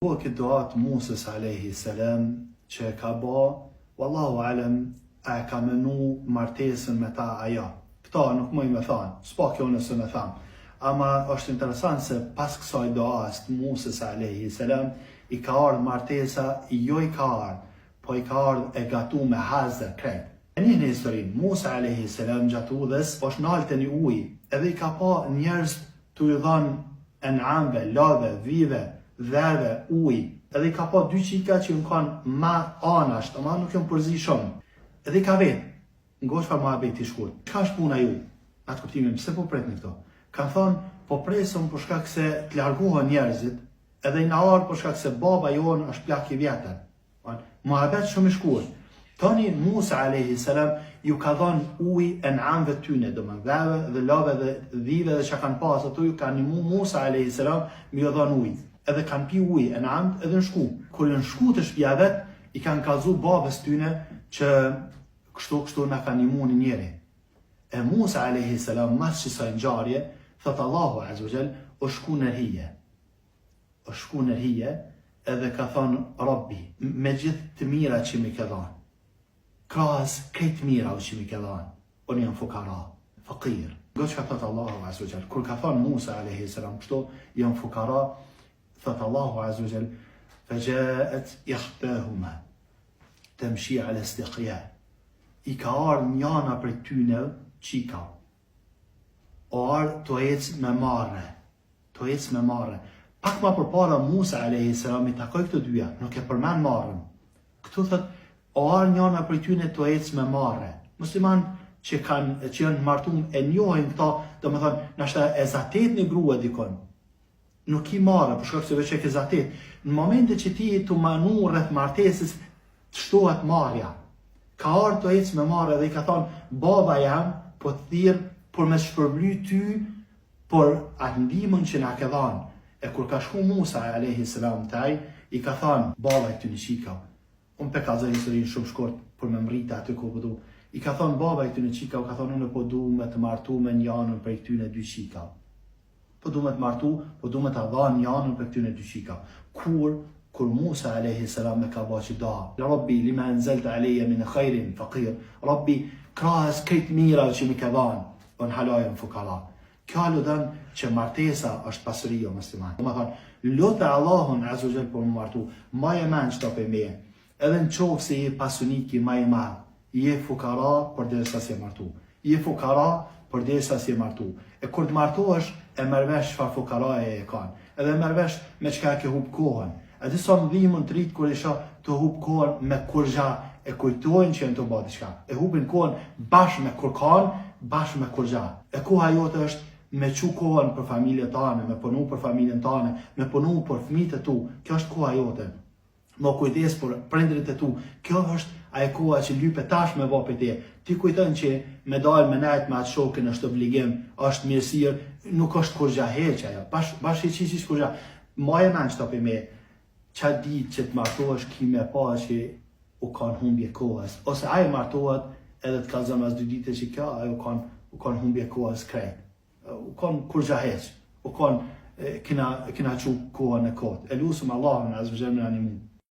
هو këtë duat Musës alayhi salam që ka ba, wallahu alem, a ka menu martesën me ta ajo. Këta nuk mëj me thanë, s'pa kjo nëse me thamë. Ama është interesant se pas kësaj duas të Musës alayhi salam, i ka ardhë martesa, jo i ka ardhë, po i ka ardhë e gatu me hazër krejt. E një historinë, Musa alayhi salam gjatë udhës, është nalë të një ujë, edhe i ka pa njerëz të i dhanë enamve, lave, vive, dheve, ujë, edhe i ka pa dy qika që në kanë ma anasht, ama nuk jënë përzi shumë. Edhe i ka vetë, ngosh fa ma beti shkurt. Qka është puna ju? Atë kuptimin, pse po pret në këto? Kanë thonë, po presëm për shkak se të largohën njerëzit, edhe i na arë për shkak se baba jonë është plak i vjetër. Muhabet shumë i shkurt. Tani Musa alayhi salam ju ka dhënë ujë enamve tyne, do më dheve dhe lave dhe dhive dhe që kanë pas ato ju kanë një Musa alayhi salam mi ju dhënë ujë. Edhe kanë pi ujë e në amt edhe në shku. Kur në shku të shpia vet, i kanë kazu babës tyne që kështu na kanë imu një njeri. E Musa alayhi salam mas që sa ngjarje, thot Allahu azza wa jall, o shku në hije. O shku në hije edhe ka thonë Rabbi, me gjithë të mira që mi ke dhanë. Krahas këtë mira që mi ke dhanë. Unë jam fukara, fakir. Ngo që ka thot Allahu azza wa jall, kur ka thonë Musa alayhi salam kështu, jam fukara, thot Allahu azza wa jall, فجاءت إحداهما تمشي على استحياء. I ka ardhë njana për tyne qika. O ardhë të ecë me marre. Të ecë me marre. Pak ma përpara Musa alayhi salam i takoj këtë dyja, nuk e përmen marrën. Këtu thët, o ardhë njana për tyne të ecë me marre. Musliman që janë martum e njohin këta, do me thonë, nashta e zatet një grua dikon. Nuk i marrë, për shkak se veç e ke zatet. Në momente që ti të manu rreth martesës, të shtohet marrja. Ka ardhë të ecë me marrë dhe i ka thonë, baba jam, po të thirë, për me shpërbly ty, por atë ndimën që na ke dhanë. E kur ka shku Musa alayhi salam taj, i ka thonë, baba i këtë një qika. Unë pe ka zë historinë shumë shkort, për me mrita aty ku pëdu. I ka thonë, baba i këtë një qika, u ka thonë, unë po du me të martu me njanën për i këtyne dy qika. Po du me të martu, po du me të dhanë njanën për këtyne dy qika. Kur Musa alayhi salam me ka ba që da, Rabbi, lima enzelta aleje min khairin, fakir, Rabbi, krahës këtë mira që mi ka dhanë, o në halajën fukara. Kjo aludën që martesa është pasërio musliman. Më thonë, lutë Allahun azza wa jall për më martu, ma e men që të për me, edhe në qovë se je pasuniki ma e madhë, je fukara për dhe sa si e martu. Je fukara për dhe sa si e martu. E kur të martu është e mërvesh fa fukara e kanë. Edhe mërvesh me qka ke hub kohën. E disa më dhimën të rritë kur isha të hub kohën me kurgja, e kujtojnë që jenë të bati shka. E hubin kohën bashkë me kurkan, bashkë me kurgja. E koha jote është me qu kohën për familje tane, me punu për familjen tane, me punu për fëmijët e tu. Kjo është koha jote. Më kujdes për prindrit e tu. Kjo është ajo koha që lype tash me vapit e. Ti kujton që me dalë me najt me atë shokin është obligim, është mirësirë, nuk është kurgja heq ajo. Bashkë i qishish kurgja. Ma e men që të për me, qa ditë që të martohesh ki me pa që u kanë humbje kohës. Ose aje martohet edhe të kalzëm as 2 dite që kjo, aje u kanë humbje kohës krejt. U kanë kurgja heq. U kanë kina qu kohën e kotë. E lusëm Allahun azza wa jalla në animu.